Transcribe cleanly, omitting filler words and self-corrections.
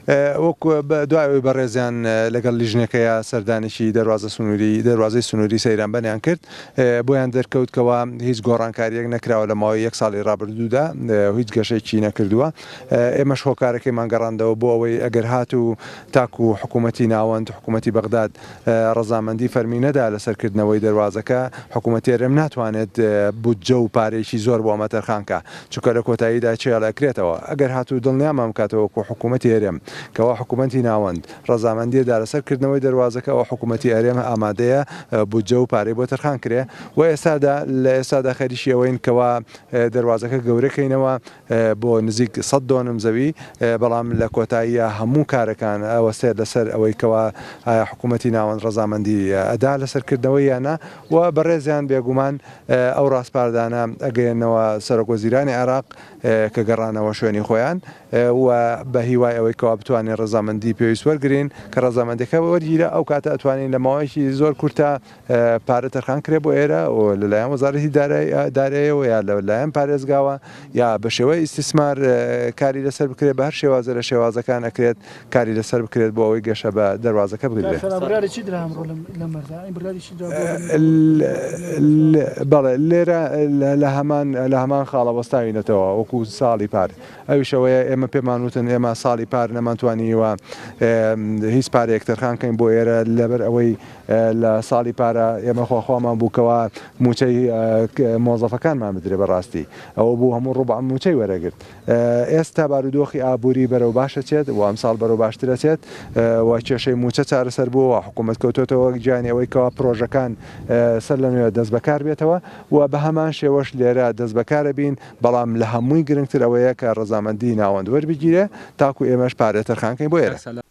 وەکو دوای بەڕێزیان لەگەڵ لیژنەکەیە سەردانێکی دەواازەی سنووری سەیران بەنیان کرد بۆیان دەرکەوتکەوە هیچ گۆڕانکاریەک نەکراوە لە ماوەی 1 ساڵی ڕابردوودا هیچ گەشێکی نەکردووە. ئێمەش هۆکارەکەیمان گەڕاندەوە بۆ ئەوەی ئەگەر هاتوو تاکو حکوومەتی ناوەند حکوومەتی بەغداد ڕەزامەندی فەرمی نەدا لەسەرکردنەوەی دەواازەکە حکوومەتی هەرێم ناتوانێت بودجە و پارێکی زۆر بۆ ئەمە تەرخانکە چونکە لە کۆتاییدا چێڵەکرێتەوە ئەگەر هاتوو دڵنیامان بکاتەوە کۆ حکوومەتی هەرێم کەوا حکوومەتی ناوەند ڕەزامەندیدا لەسەرکردنەوەی دەواازەکە ئەو حکوومەتی هەرێمە ئامادەیە بودجە و پارەی بۆ تەرخان کرێ و ئێستادا خەریشی ئەوەین کەوا دەواازەکە گەورەکەینەوە بۆ نزیک 100 دۆنم زەوی بەڵام لە کۆتاییە هەموو کارەکان ئەوە سێر لەسەر ئەوەی کەوا حکوومەتی ناوەند ڕەزامەندی ئەدا لەسەرکردنەوەی یانە و بەڕێزیان بێگومان ئەو ڕاستپاردانە ئەگەێنەوە سەرۆکوەزیرانی عێراق کە گەڕانەوە شوێنی خۆیان و بە هیوای ئەوەی کەوا بتوانین ڕەزامەندی پێویست وەرگین کە ڕەزامەندەکە وەرگیرە ئەو کاتە ئەتوانین لە ماوەیەکی زۆر کورتە پارە تەرخان کرێ بۆ ئێرە و لەلایەن وەزارەتی داراییەوە یا لەلایەن پارێزگاوە یا بە شێوەی ئیسtismار کاری لەسەر بکرێت بە هەر شێوازە لە شێوازەکان ئەکرێت کاری لەسەر بکرێت بۆ ئەوەی گەشە بە دەواازەکە بگرێت. بەڵێ لێرە لە هەمان خاڵە وەستاوینەتەوە وەکو ساڵی پار ئەویشەوەیە ئێمە پێمان وتن ئێمە ساڵی پار نەمانتوانیوە هیچ پارێک تەرخانکەین بۆ ئێرە لەبەر ئەوەی لە ساڵی پارە ئێمە خوامان بووکەوە موچەی مۆزەفەکانمان بدرێ بەڕاستی ئەوە بوو هەموو ڕوبع موچەی وەرەگرت. ئێستا بارودۆخی ئابووری بەرەو باشە چێت و ئەمساڵ بەرەو باشترە چێت و کێشەی موچە چارەسەر بووە حکوومەت کەوتۆتەوە گیانەوەی کەوا پرۆژەکان سەر لە نوێ دەست بەکار بێتەوە و بە هەمان شێوەش لێرە دەست بەکارە بین بەڵام لە هەمووی گرنگتر ئەوەیە کە ڕەزامەندی ناوەند وەربگیرێ تاکو ئێمەش پارێ تەرخانکەین بۆ ئێرە.